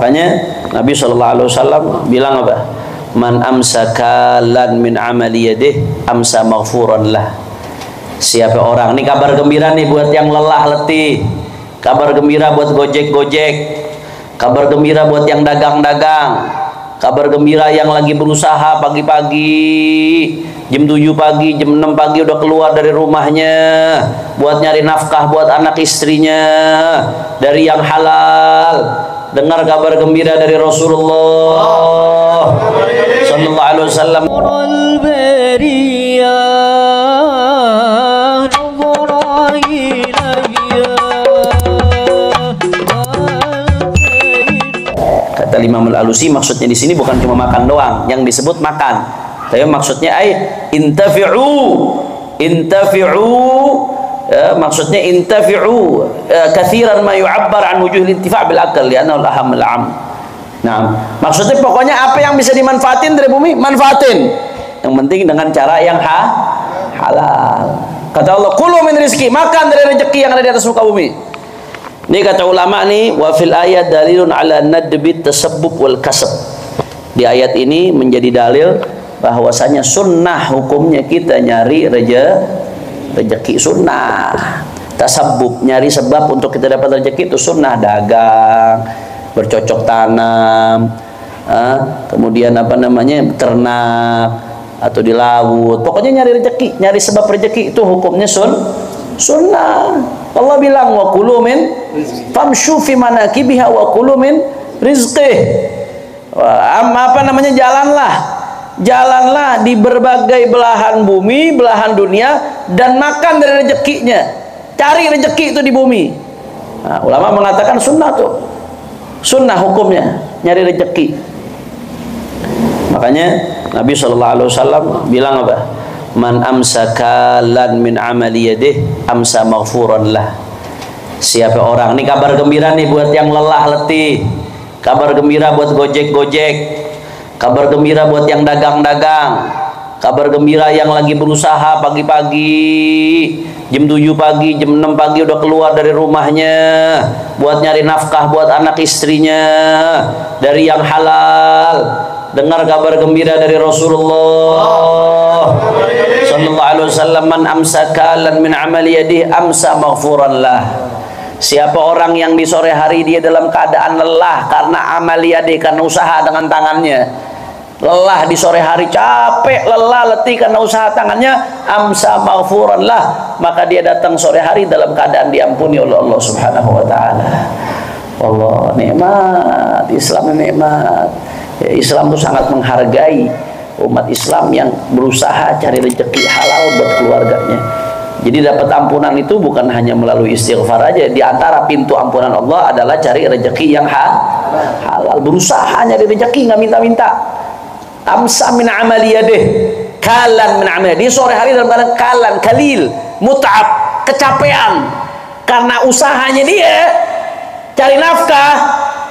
Makanya Nabi SAW bilang apa? Man amsaka lan min amali yadih amsa maghfuran lah. Siapa orang, ini kabar gembira nih buat yang lelah letih, kabar gembira buat gojek-gojek, kabar gembira buat yang dagang-dagang, kabar gembira yang lagi berusaha pagi-pagi, jam 7 pagi, jam 6 pagi udah keluar dari rumahnya buat nyari nafkah buat anak istrinya dari yang halal. Dengar kabar gembira dari Rasulullah sallallahu alaihi wasallam. Kata Imam Al-Alusi, maksudnya di sini bukan cuma makan doang, yang disebut makan. Tapi maksudnya maksudnya intafi'u kathiran ma yu'abbar an wujuhil intifa' bil akal li'annahu al-aham al-'am. Nah, maksudnya pokoknya apa yang bisa dimanfaatin dari bumi, manfaatin. Yang penting dengan cara yang halal. Kata Allah, kulu min rizki, makan dari rezeki yang ada di atas muka bumi. Ini kata ulama nih, wa fil ayat dalilun ala nadbi tasabbub wal kasab. Di ayat ini menjadi dalil bahwasanya sunnah hukumnya kita nyari rezeki sunnah. Tasabbub, nyari sebab untuk kita dapat rezeki itu sunnah. Dagang, bercocok tanam, kemudian ternak atau di laut, pokoknya nyari rezeki, nyari sebab rezeki itu hukumnya sunnah. Allah bilang wa kulu min famshu fi manakibiha wa kulu min rizqih. Jalanlah di berbagai belahan bumi, belahan dunia, dan makan dari rezekinya. Cari rezeki itu di bumi. Nah, ulama mengatakan sunnah tuh, sunnah hukumnya nyari rezeki. Makanya Nabi SAW bilang apa? Man amsaka lan min amali yadih amsa maghfuran lah. Siapa orang, ini kabar gembira nih buat yang lelah letih, kabar gembira buat gojek-gojek, kabar gembira buat yang dagang-dagang, kabar gembira yang lagi berusaha pagi-pagi, jam 7 pagi, jam 6 pagi udah keluar dari rumahnya buat nyari nafkah buat anak istrinya dari yang halal. Dengar kabar gembira dari Rasulullah sallallahu alaihi wasallam, man amsaka lan min amali yadihi amsa maghfuran lah. Siapa orang yang di sore hari dia dalam keadaan lelah karena amaliyadi, karena usaha dengan tangannya, lelah di sore hari, capek, lelah, letih karena usaha tangannya, amsa maghfuran lah, maka dia datang sore hari dalam keadaan diampuni oleh Allah Subhanahu wa taala. Allah, nikmat Islam, nikmat. Ya, Islam itu sangat menghargai umat Islam yang berusaha cari rezeki halal buat keluarganya. Jadi dapat ampunan itu bukan hanya melalui istighfar aja. Di antara pintu ampunan Allah adalah cari rezeki yang halal. Berusaha nyari rezeki, nggak minta-minta. Amsa min amali yadih, kalan min amali. Di sore hari dalam keadaan kalan, kalil, mut'ab, kecapean karena usahanya dia cari nafkah.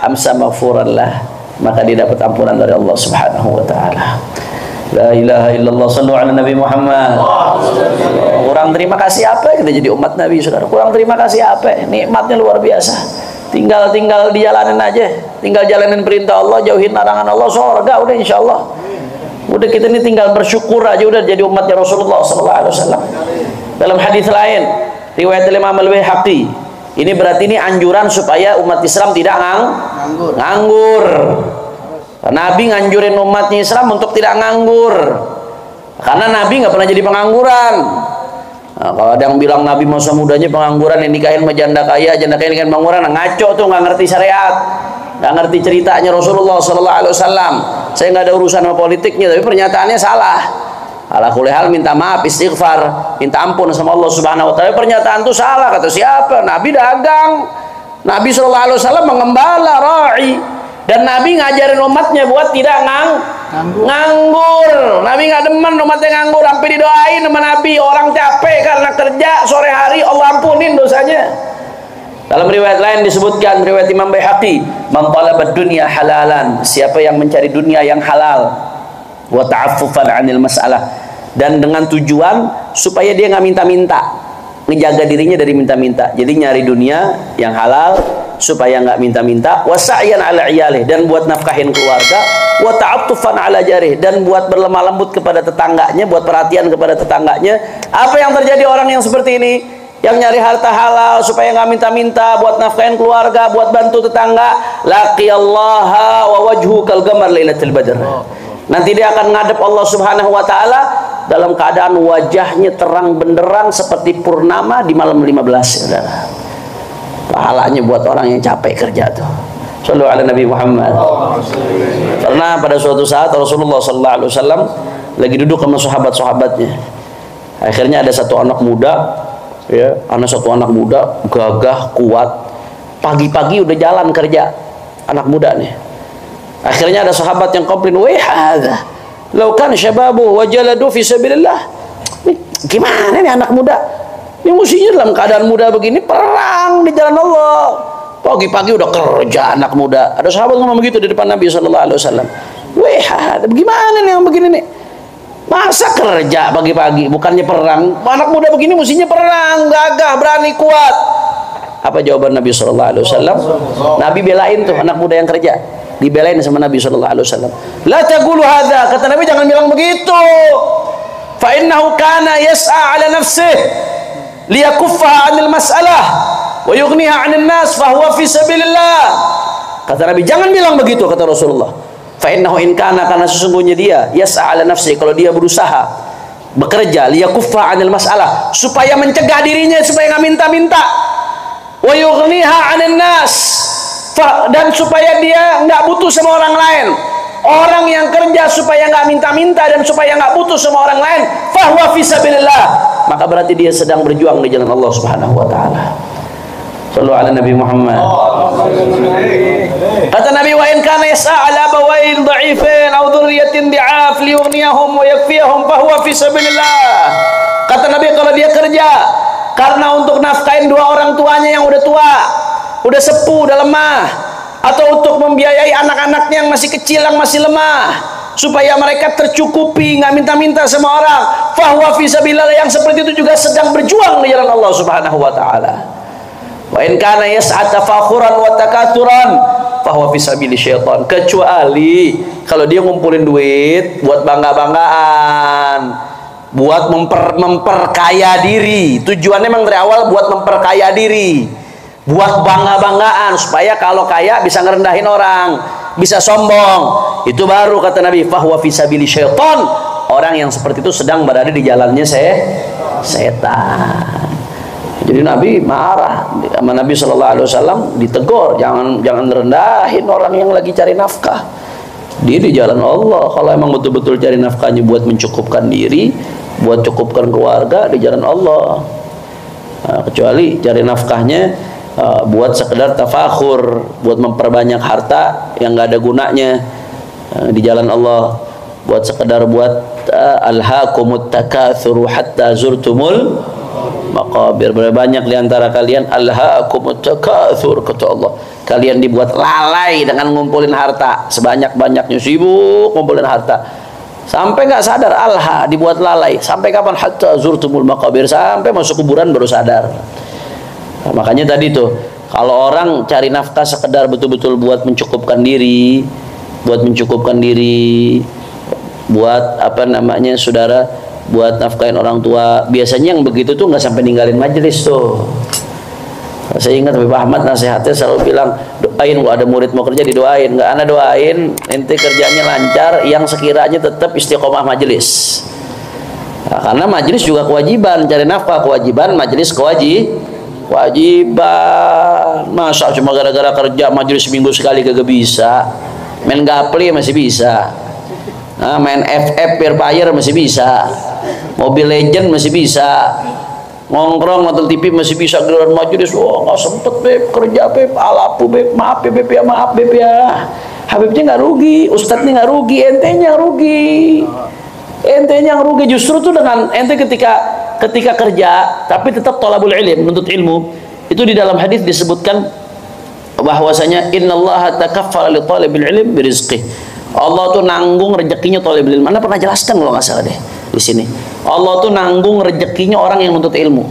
Amsa maghfuran lah, maka dia dapat ampunan dari Allah Subhanahu wa taala. La ilaha illallah, sallu ala Nabi Muhammad. Kurang terima kasih apa kita jadi umat Nabi, saudara? Kurang terima kasih apa? Nikmatnya luar biasa. Tinggal dijalanin aja, tinggal jalanin perintah Allah, jauhin larangan Allah, surga udah insyaallah. Udah kita ini tinggal bersyukur aja udah jadi umatnya Rasulullah sallallahu alaihi wasallam. Dalam hadis lain riwayat Imam Al-Baihaqi, ini berarti ini anjuran supaya umat Islam tidak nganggur. Nabi nganjurin umatnya Islam untuk tidak nganggur, karena Nabi nggak pernah jadi pengangguran. Nah, kalau ada yang bilang Nabi masa mudanya pengangguran, yang nikahin sama janda kaya nikahin pengangguran, ngaco tuh, nggak ngerti syariat, nggak ngerti ceritanya Rasulullah Sallallahu Alaihi Wasallam. Saya nggak ada urusan sama politiknya, tapi pernyataannya salah. Ala kulli hal, minta maaf, istighfar, minta ampun sama Allah Subhanahu Wa Taala. Pernyataan itu salah, kata siapa? Nabi dagang, Nabi Sallallahu Alaihi Wasallam mengembala, ra'i. Dan Nabi ngajarin umatnya buat tidak nganggur. Nabi nggak demen umatnya nganggur, sampai didoain sama Nabi, orang capek karena kerja sore hari Allah ampunin dosanya. Dalam riwayat lain disebutkan, riwayat Imam Baihaqi, man talabad dunya halalan, siapa yang mencari dunia yang halal, wa ta'affufan 'anil mas'alah, dan dengan tujuan supaya dia nggak minta-minta. ngejaga dirinya dari minta-minta. Jadi nyari dunia yang halal supaya nggak minta-minta, wa sa'yan 'ala 'iyalih, dan buat nafkahin keluarga, wa ta'attufan 'ala jarih, dan buat berlemah lembut kepada tetangganya, buat perhatian kepada tetangganya. Apa yang terjadi orang yang seperti ini? Yang nyari harta halal supaya nggak minta-minta, buat nafkahin keluarga, buat bantu tetangga, laqiyallaha wa wajhu kal qamar lailatul badr. Nanti dia akan ngadep Allah Subhanahu wa taala dalam keadaan wajahnya terang benderang seperti purnama di malam 15, saudara. Pahalanya buat orang yang capek kerja tuh. Shallu ala Nabi Muhammad. Karena pada suatu saat Rasulullah sallallahu alaihi wasallam lagi duduk sama sahabat-sahabatnya. Akhirnya ada satu anak muda, ya, satu anak muda gagah, kuat. Pagi-pagi udah jalan kerja, anak muda nih. Akhirnya ada sahabat yang komplain, "Wah, hadza law kan syababu wa jaladu fi sabilillah." Ini gimana nih anak muda? Ini mestinya dalam keadaan muda begini perang di jalan Allah. Pagi-pagi udah kerja anak muda. Ada sahabat ngomong begitu di depan Nabi sallallahu alaihi wasallam. "Wah, bagaimana nih yang begini nih? Masa kerja pagi-pagi bukannya perang? Anak muda begini mestinya perang, gagah, berani, kuat." Apa jawaban Nabi sallallahu alaihi wasallam? Nabi belain tuh anak muda yang kerja. Dibelain sama Nabi sallallahu alaihi wasallam. "La taqulu hadza." Kata Nabi, jangan bilang begitu. "Fa innahu kana yas'a 'ala nafsihi liyakuffaha 'anil mas'alah wa yughniha 'anil nas fa huwa fi sabilillah." Kata Nabi, jangan bilang begitu, kata Rasulullah. "Fa innahu in kana," karena sesungguhnya dia, yas'a 'ala nafsihi, kalau dia berusaha bekerja, liyakuffaha 'anil mas'alah, supaya mencegah dirinya supaya enggak minta-minta, wa yughniha 'anil nas, dan supaya dia nggak butuh sama orang lain. Orang yang kerja supaya nggak minta-minta dan supaya nggak butuh sama orang lain, fahuwa fi sabilillah, maka berarti dia sedang berjuang di jalan Allah Subhanahu wa taala. Shallu ala Nabi Muhammad. Kata Nabi, "Wa in kana yas'a 'ala bawain dha'ifain aw dhurriyyatin di'af liyughniyahum wa yakfiyahum fahuwa fi sabilillah." Kata Nabi, kalau dia kerja karena untuk nafkahin dua orang tuanya yang udah tua, udah sepuh, udah lemah, atau untuk membiayai anak-anaknya yang masih kecil, yang masih lemah, supaya mereka tercukupi, nggak minta-minta sama orang, fahuwa fi sabilillah, yang seperti itu juga sedang berjuang di jalan Allah Subhanahu wa taala. Wa in kana yas'a tafakhuran wa takatsuran fahuwa fi sabili syaitan. Kecuali kalau dia ngumpulin duit buat bangga-banggaan, buat memperkaya diri. Tujuannya memang dari awal buat memperkaya diri, buat bangga-banggaan, supaya kalau kaya bisa ngerendahin orang, bisa sombong. Itu baru kata Nabi, fahuwa fi sabili syaitan. Orang yang seperti itu sedang berada di jalannya setan. Jadi Nabi marah sama Nabi sallallahu alaihi wasallam, ditegur, jangan rendahin orang yang lagi cari nafkah. Dia di jalan Allah. Kalau emang betul-betul cari nafkahnya buat mencukupkan diri, buat cukupkan keluarga, di jalan Allah. Nah, kecuali cari nafkahnya buat sekedar tafakhur, buat memperbanyak harta yang nggak ada gunanya di jalan Allah, buat sekedar buat alhaakumut takatsuru hatta zurtumul maqabir. Banyak di antara kalian alhaakumut takatsur, kata Allah, kalian dibuat lalai dengan ngumpulin harta, sebanyak-banyaknya sibuk ngumpulin harta sampai nggak sadar. Alha, dibuat lalai sampai kapan? Hatta zurtumul maqabir, sampai masuk kuburan baru sadar. Nah, makanya tadi tuh, kalau orang cari nafkah sekedar betul-betul buat mencukupkan diri, buat apa namanya, saudara, buat nafkahin orang tua, biasanya yang begitu tuh nggak sampai ninggalin majelis tuh. Saya ingat Habib Ahmad nasihatnya selalu bilang, doain, kalau ada murid mau kerja didoain. Nggak ana doain, ente kerjanya lancar, yang sekiranya tetap istiqomah majelis. Nah, karena majelis juga kewajiban, cari nafkah kewajiban, majelis kewajiban. Masa cuma gara-gara kerja majelis seminggu sekali kagak bisa? Main gaple masih bisa, nah, main FF Free Fire masih bisa, Mobile Legend masih bisa, ngongkrong nonton TV masih bisa, giliran majelis, wah nggak sempet beb, kerja beb, alapu beb, maaf ya beb ya, maaf beb ya. Habibnya nggak rugi, ustadznya nggak rugi, entenya yang rugi. Entenya yang rugi justru tuh dengan ente ketika kerja tapi tetap thalabul ilm, menuntut ilmu. Itu di dalam hadis disebutkan bahwasanya innallaha takaffala li talibil ilm birizqih. Allah tuh nanggung rezekinya thalibul ilm. Anda pernah jelaskan kalau nggak salah deh di sini. Allah tuh nanggung rezekinya orang yang menuntut ilmu.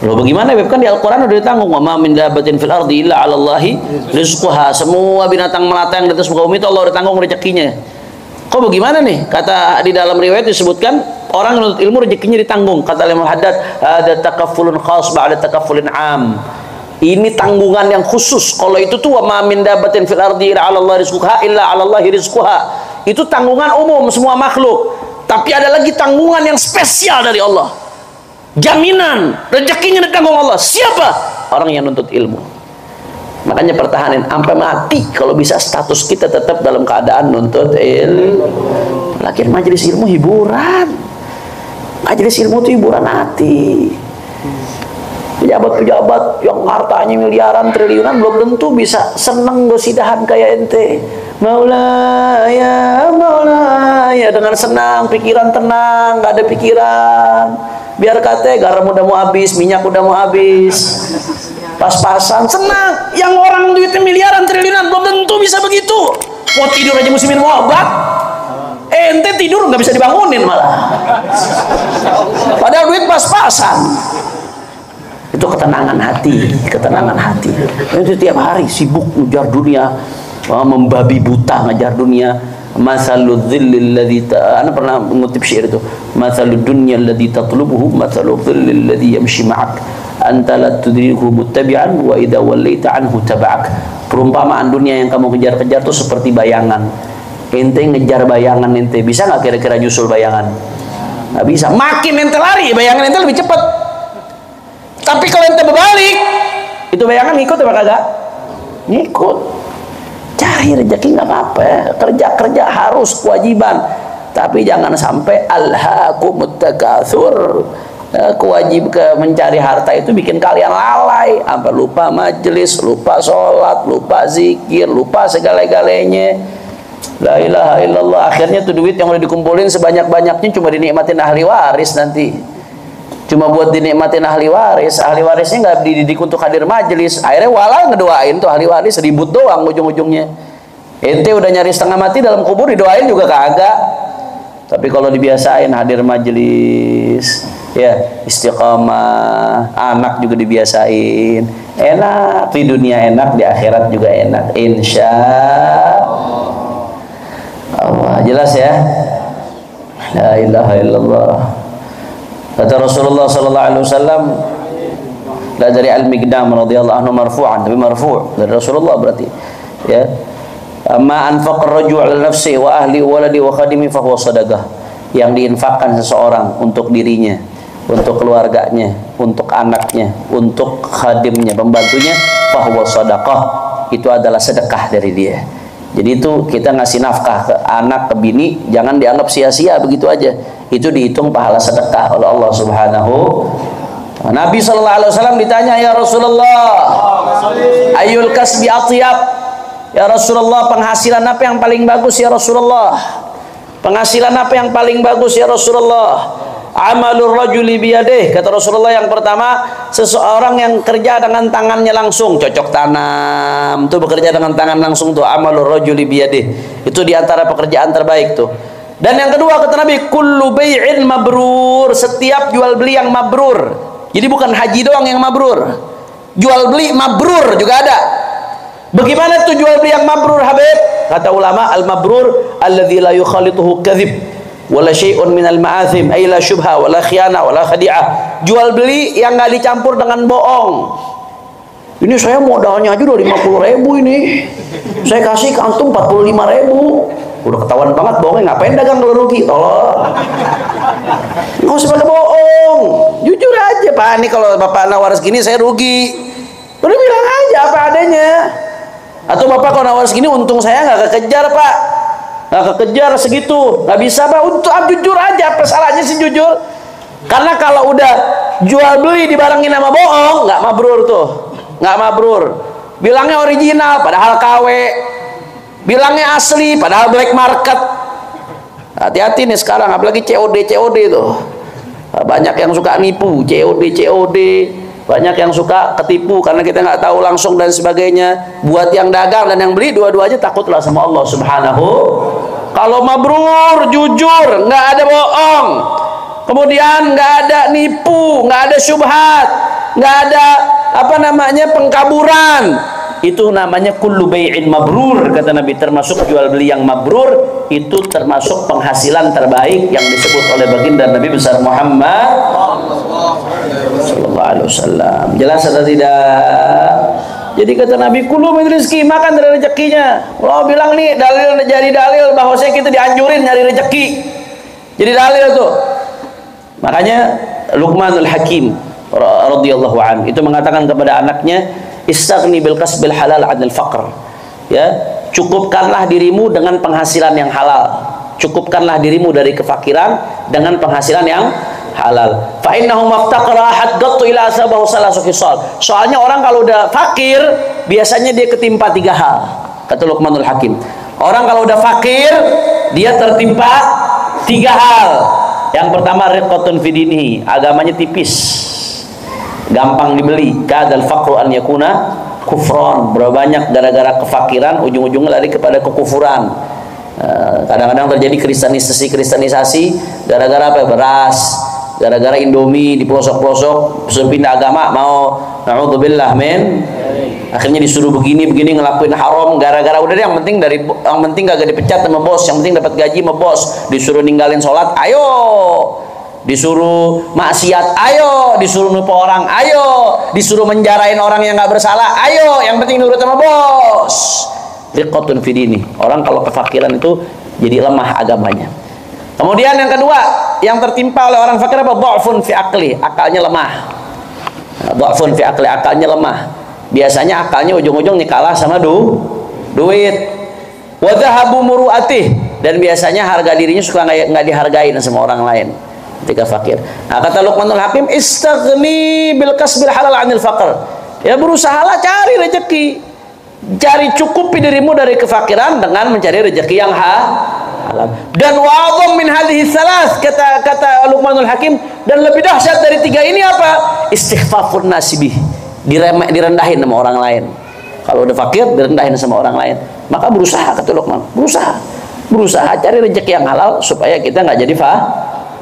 Loh bagaimana Beb? Kan di Al-Quran udah ditanggung, wa ma min dabatin fil ardi illa 'ala Allahi rizquha. Semua binatang melata yang di atas muka bumi itu Allah udah tanggung rezekinya. Kok bagaimana nih? Kata di dalam riwayat disebutkan orang menuntut ilmu rezekinya ditanggung. Kata Imam Haddad, ada takaffulun khas ba'da takaffulin 'am. Ini tanggungan yang khusus. Kalau itu tuh wa ma min dabatin fil ardi illa 'ala Allahi rizquha illa 'ala Allahi rizquha. Itu tanggungan umum semua makhluk. Tapi ada lagi tanggungan yang spesial dari Allah. Jaminan rezekinya ditanggung Allah. Siapa? Orang yang nuntut ilmu. Makanya pertahanin sampai mati kalau bisa status kita tetap dalam keadaan nuntut ilmu. Lagi majelis ilmu hiburan. Majelis ilmu itu hiburan hati. Pejabat-pejabat yang hartanya miliaran triliunan belum tentu bisa seneng gosidahan kayak ente. Maulaya, Maulaya, dengan senang, pikiran tenang, nggak ada pikiran. Biar kata garam udah mau habis, minyak udah mau habis, pas-pasan, senang. Yang orang duitnya miliaran triliunan belum tentu bisa begitu. Mau tidur aja mesti minum obat. Ente tidur nggak bisa dibangunin malah. Padahal duit pas-pasan. Itu ketenangan hati, ketenangan hati. Itu tiap hari sibuk ngejar dunia, membabi buta ngejar dunia. Masalul dhillil ladzi ana pernah mengutip syair itu. Masalud dunya alladzi tatlubuhu masalul dhillil ladzi yamshi ma'ak. Anta la tudrikuhu muttabi'an wa idza wallaita anhu taba'ak. Perumpamaan dunia yang kamu kejar-kejar itu seperti bayangan. Ente ngejar bayangan ente, bisa nggak kira-kira nyusul bayangan? Nggak bisa. Makin ente lari, bayangan ente lebih cepat. Tapi kalau ente berbalik, itu bayangan ngikut apa kagak? Ngikut. Cari rezeki nggak apa-apa, kerja harus kewajiban, tapi jangan sampai alhaakumut takatsur. Mencari harta itu bikin kalian lalai, sampai lupa majelis, lupa sholat, lupa zikir, lupa segala-galanya. La ilaha illallah. Akhirnya tuh duit yang udah dikumpulin sebanyak-banyaknya cuma dinikmatin ahli waris nanti. Cuma buat dinikmatin ahli warisnya nggak dididik untuk hadir majelis. Akhirnya walau ngedoain tuh ahli waris ribut doang ujung-ujungnya. Ente udah nyari setengah mati dalam kubur didoain juga kagak. Tapi kalau dibiasain hadir majelis, ya istiqamah, anak juga dibiasain, enak di dunia enak, di akhirat juga enak, insya Allah. Jelas ya? La ilaha illallah. Kata Rasulullah sallallahu alaihi wasallam, la dari Al-Miqdam radhiyallahu anhu marfu'an, tapi marfu' dari Rasulullah berarti. Ya. Ma anfaqa ar-rajulu 'ala nafsihi wa ahli waladi wa khadimi fa huwa shadaqah. Yang diinfakkan seseorang untuk dirinya, untuk keluarganya, untuk anaknya, untuk khadimnya, pembantunya, fa huwa shadaqah. Itu adalah sedekah dari dia. Jadi itu kita ngasih nafkah ke anak, ke bini, jangan dianggap sia-sia begitu aja. Itu dihitung pahala sedekah oleh Allah Subhanahu. Nabi sallallahu alaihi wasallam ditanya, "Ya Rasulullah, ayyul kasbi atyab?" Ya Rasulullah, penghasilan apa yang paling bagus ya Rasulullah? Penghasilan apa yang paling bagus ya Rasulullah? Amalur rajuli biyadih. Kata Rasulullah, yang pertama, seseorang yang kerja dengan tangannya langsung, cocok tanam, tuh bekerja dengan tangan langsung tuh amalur rajuli biyadih. Itu diantara pekerjaan terbaik tuh. Dan yang kedua kata Nabi, kullu bai'in mabrur, setiap jual beli yang mabrur. Jadi bukan haji doang yang mabrur. Jual beli mabrur juga ada. Bagaimana tuh jual beli yang mabrur, Habib? Kata ulama, al-mabrur alladzi la yukhalituhu kadzib wala syai'un minal ma'athim, ay la syubha wala khiyana wala khadi'ah. Jual beli yang enggak dicampur dengan bohong. Ini saya modalnya aja udah 50.000 ini. Saya kasih ke antum 45.000. Udah ketahuan banget bohongnya, ngapain dagang kalau rugi? Tolong. Nggak usah pada bohong. Jujur aja, Pak, ini kalau Bapak nawar segini saya rugi. Udah bilang aja apa adanya. Atau Bapak kalau nawar segini untung saya nggak kekejar, Pak. Nggak kekejar segitu. Nggak bisa, Pak. Untuk jujur aja. Apa salahnya sih jujur? Karena kalau udah jual beli dibarengin sama bohong, nggak mabrur tuh. Nggak mabrur. Bilangnya original padahal KW. Bilangnya asli padahal black market. Hati-hati nih sekarang, apalagi COD itu. Banyak yang suka nipu, COD. Banyak yang suka ketipu karena kita nggak tahu langsung dan sebagainya. Buat yang dagang dan yang beli, dua-duanya takutlah sama Allah Subhanahu. Kalau mabrur, jujur, nggak ada bohong, kemudian nggak ada nipu, nggak ada syubhat, nggak ada apa namanya pengkaburan. Itu namanya kullu bai'in mabrur, kata Nabi. Termasuk jual beli yang mabrur, itu termasuk penghasilan terbaik yang disebut oleh baginda Nabi besar Muhammad sallallahu alaihi wasallam. Jelas atau tidak? Jadi kata Nabi, kulu min rizki, makan dari rezekinya. Allah bilang nih, dalil jadi dalil bahwasanya kita dianjurin nyari rezeki. Jadi dalil tuh. Makanya Luqmanul Hakim radhiyallahu anhu itu mengatakan kepada anaknya, istaghni bil kasbil halal 'anil faqr. Ya, cukupkanlah dirimu dengan penghasilan yang halal. Cukupkanlah dirimu dari kefakiran dengan penghasilan yang halal. Fa innahu maftaqara ahad qattu ila sabahu salasu khisal. Soalnya orang kalau udah fakir biasanya dia ketimpa 3 hal. Kata Luqmanul Hakim. Orang kalau udah fakir dia tertimpa 3 hal. Yang pertama riqatun fi dinihi, agamanya tipis. Gampang dibeli. Kadal faqru an yakuna kufran. Berapa banyak gara-gara kefakiran ujung-ujungnya lari kepada kekufuran. Kadang-kadang terjadi kristenisasi gara-gara apa? Beras, gara-gara Indomie di pelosok-pelosok, suruh pindah agama, mau naudzubillah men. Akhirnya disuruh begini ngelakuin haram gara-gara udah deh, yang penting kagak dipecat sama bos, yang penting dapat gaji sama bos. Disuruh ninggalin sholat, ayo. Disuruh maksiat, ayo. Disuruh nipu orang, ayo. Disuruh menjarain orang yang nggak bersalah, ayo. Yang penting nurut sama bos. Riqatun fi dini. Orang kalau kefakiran itu jadi lemah agamanya. Kemudian yang kedua, yang tertimpa oleh orang fakir apa? Dha'fun fi aqli, akalnya lemah. Dha'fun fi aqli, akalnya lemah. Biasanya akalnya ujung-ujung kalah sama duit. Wa dhahabu muru'atih, dan biasanya harga dirinya suka nggak dihargain sama orang lain ketika fakir. Nah, kata Luqmanul Hakim, istaghni bil kasbil halal 'anil faqr. Ya, berusahalah cari rezeki. Cari cukupi dirimu dari kefakiran dengan mencari rezeki yang halal. Dan wa'adham min hadhihi tsalas, kata Luqmanul Hakim, dan lebih dahsyat dari 3 ini apa? Istighfafun nasibih, direndahin sama orang lain. Kalau udah fakir direndahin sama orang lain. Maka berusaha, kata Luqman, berusaha cari rezeki yang halal supaya kita nggak jadi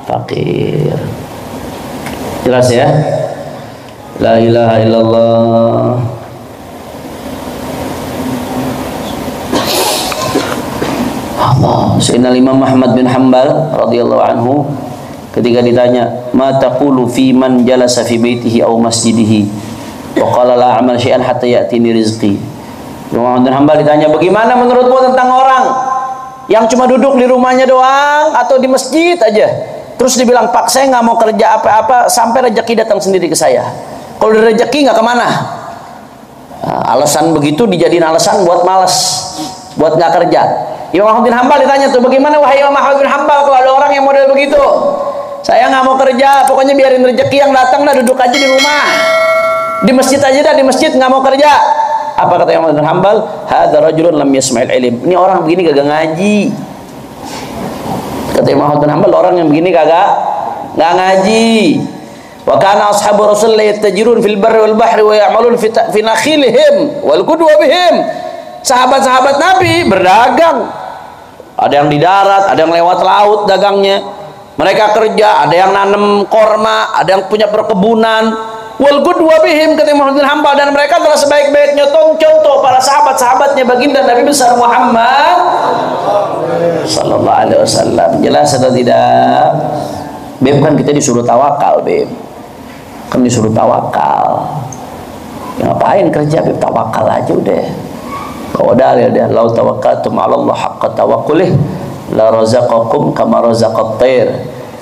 fakir. Jelas ya? La ilaha illallah. Allah. Sayyidina Imam Ahmad bin Hanbal radhiyallahu anhu ketika ditanya, "Ma taqulu fi man jalasa fi baitihi aw masjidihi wa qala la a'mal syai'an hatta ya'tini rizqi." Imam Ahmad bin Hanbal ditanya, "Bagaimana menurutmu tentang orang yang cuma duduk di rumahnya doang atau di masjid aja, terus dibilang, Pak, saya nggak mau kerja apa-apa sampai rezeki datang sendiri ke saya. Kalau udah rezeki nggak kemana?" Nah, alasan begitu dijadiin alasan buat malas, buat nggak kerja. Imam Ahmad bin Hanbal ditanya tuh, bagaimana wahai Imam Ahmad bin Hanbal kalau ada orang yang model begitu? Saya nggak mau kerja, pokoknya biarin rezeki yang datang dah, duduk aja di rumah, di masjid aja dah, di masjid nggak mau kerja. Apa kata Imam Ahmad bin Hanbal? Hadza rajulun lam yasma'il ilm. Ini orang begini kagak ngaji. Kata Imam Ahmad bin Hanbal, orang yang begini kagak ngaji. Wa kana ashabu Rasulillah yatajirun fil barri wal bahri wa ya'malun fi nakhilihim wal qudwa bihim. Sahabat-sahabat Nabi berdagang, ada yang di darat, ada yang lewat laut dagangnya. Mereka kerja, ada yang nanam korma, ada yang punya perkebunan. Wal qudwa bihim, kata Imam bin Hanbal, dan mereka adalah sebaik-baiknya contoh para sahabat-sahabatnya baginda Nabi besar Muhammad sallallahu alaihi wasallam. Jelas atau tidak? Beb, kan kita disuruh tawakal, Beb. Kan disuruh tawakal. Ya, ngapain kerja, Beb? Tawakal aja udah. Kalau dalil dia, lau tawakkaltum 'ala Allah haqqa tawakkulih la razaqakum kama razaqat tayr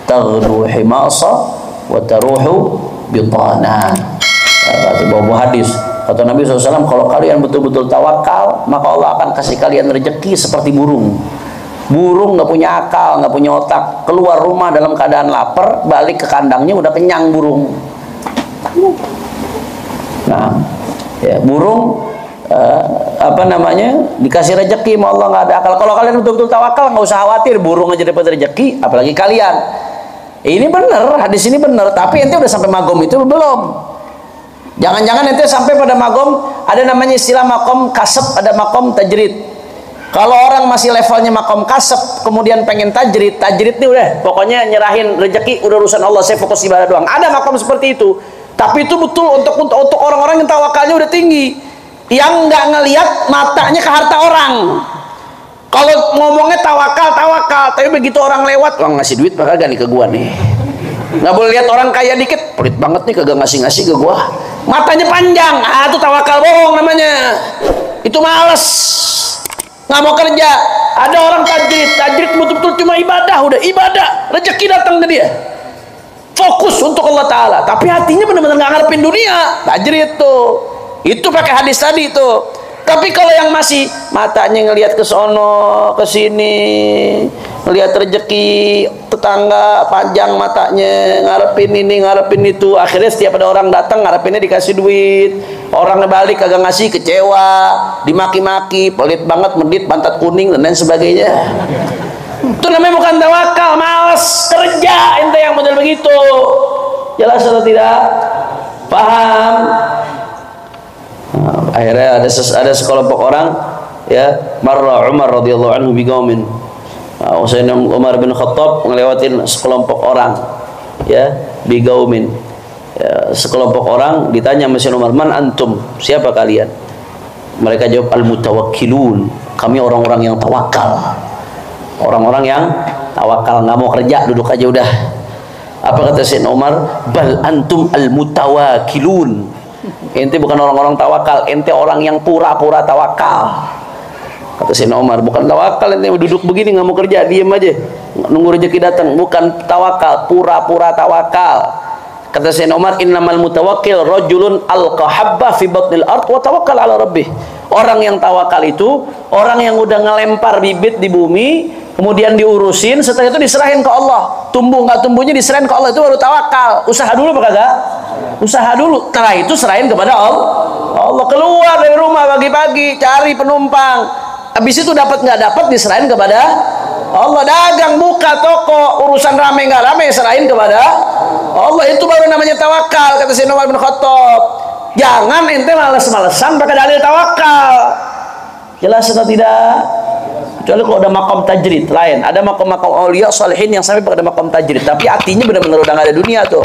taghdu himasa wa taruhu bitana. Kata bawa hadis, kata Nabi SAW, kalau kalian betul-betul tawakal, maka Allah akan kasih kalian rezeki seperti burung. Burung nggak punya akal, nggak punya otak, keluar rumah dalam keadaan lapar, balik ke kandangnya udah kenyang burung. Nah, ya, burung dikasih rezeki sama Allah, nggak ada akal. Kalau kalian betul-betul tawakal, nggak usah khawatir, burung aja dapat rezeki, apalagi kalian. Ini benar, hadis ini benar, tapi ente udah sampai magom itu belum? Jangan-jangan ente sampai pada magom, ada namanya istilah makom kasab, ada makom tajrid. Kalau orang masih levelnya makom kasab, kemudian pengen tajrid nih udah, pokoknya nyerahin rezeki udah urusan Allah, saya fokus ibadah doang. Ada makom seperti itu. Tapi itu betul untuk orang-orang yang tawakalnya udah tinggi, yang nggak ngelihat matanya ke harta orang. Kalau ngomongnya tawakal, tapi begitu orang lewat, wah ngasih duit bakal gak nih ke gua nih. Nggak boleh lihat orang kaya dikit, pelit banget nih kagak ngasih ke gua. Matanya panjang, itu tawakal bohong namanya. Itu males, nggak mau kerja. Ada orang tajrid betul-betul cuma ibadah, udah ibadah, rezeki datang ke dia. Fokus untuk Allah Ta'ala, tapi hatinya benar-benar nggak ngarepin dunia. Tajrid tuh, itu pakai hadis tadi tuh. Tapi kalau yang masih matanya ngelihat ke sono, ke sini, ngelihat rezeki tetangga, panjang matanya, ngarepin ini, ngarepin itu, akhirnya setiap ada orang datang ngarepinnya dikasih duit, orang balik kagak ngasih, kecewa, dimaki-maki, pelit banget, medit, pantat kuning dan lain sebagainya. Itu namanya bukan tawakal, males kerja ente yang model begitu. Jelas atau tidak? Paham? Akhirnya ada sekelompok orang, ya, marra Umar radhiyallahu anhu biqaumin. Sayyidina Umar bin Khattab ngelewatin sekelompok orang, ya, biqaumin. Ya, sekelompok orang ditanya sama Sayyidina Umar, "Man antum?" Siapa kalian? Mereka jawab, "Al-mutawakkilun." Kami orang-orang yang tawakal. Orang-orang yang tawakal, nggak mau kerja, duduk aja udah. Apa kata Sayyidina Umar? "Bal antum al-mutawakkilun." Ente bukan orang-orang tawakal, ente orang yang pura-pura tawakal. Kata Sayyidina Umar, bukan tawakal ente duduk begini nggak mau kerja, diem aja nunggu rezeki datang, bukan tawakal, pura-pura tawakal. Kata Sayyidina Umar, innamal mutawakkil rajulun alqa-habba fi batnil ard wa tawakkal ala rabbih. Orang yang tawakal itu orang yang udah ngelempar bibit di bumi, kemudian diurusin, setelah itu diserahin ke Allah. Tumbuh nggak tumbuhnya diserahin ke Allah, itu baru tawakal. Usaha dulu apa kagak? Usaha dulu, setelah itu serahin kepada Allah. Allah keluar dari rumah pagi-pagi cari penumpang, habis itu dapat nggak dapat diserahin kepada Allah. Dagang, buka toko, urusan rame nggak rame serahin kepada Allah. Itu baru namanya tawakal, kata Sayyidina Umar bin Khattab. Jangan ente males-malesan pakai dalil tawakal. Jelas atau tidak? Kecuali kalau ada makom tajrid lain, ada makom-makom aulia salihin yang sampai pada makom tajrid, tapi hatinya benar-benar udah nggak ada dunia tuh,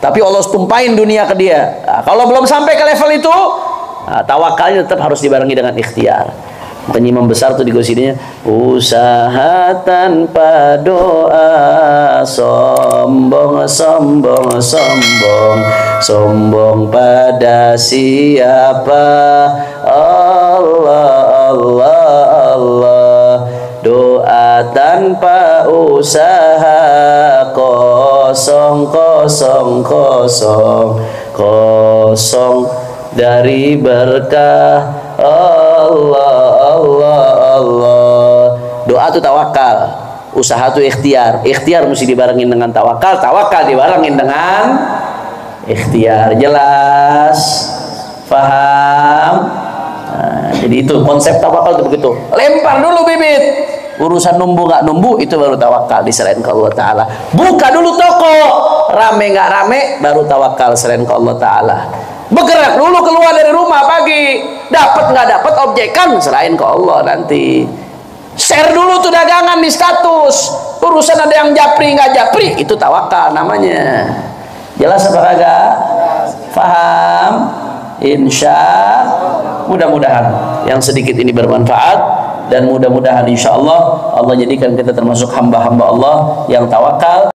tapi Allah tumpahin dunia ke dia. Nah, kalau belum sampai ke level itu, nah, tawakalnya tetap harus dibarengi dengan ikhtiar. Makanya imam besar tuh di gosininya, usaha tanpa doa, sombong pada siapa? Allah. Doa tanpa usaha kosong dari berkah. Allah. Doa itu tawakal, usaha itu ikhtiar. Ikhtiar mesti dibarengin dengan tawakal, tawakal dibarengin dengan ikhtiar. Jelas? Paham? Nah, jadi itu konsep tawakal itu begitu. Lempar dulu bibit, urusan numbuh nggak numbuh itu baru tawakal diserahin ke Allah Ta'ala. Buka dulu toko, rame nggak rame baru tawakal serahin ke Allah Ta'ala. Bergerak dulu keluar dari rumah pagi, dapat nggak dapat objekan serahin ke Allah nanti. Share dulu tuh dagangan di status, urusan ada yang japri nggak japri itu tawakal namanya. Jelas apa kagak? Faham? Mudah-mudahan yang sedikit ini bermanfaat, dan mudah-mudahan insya Allah Allah jadikan kita termasuk hamba-hamba Allah yang tawakal.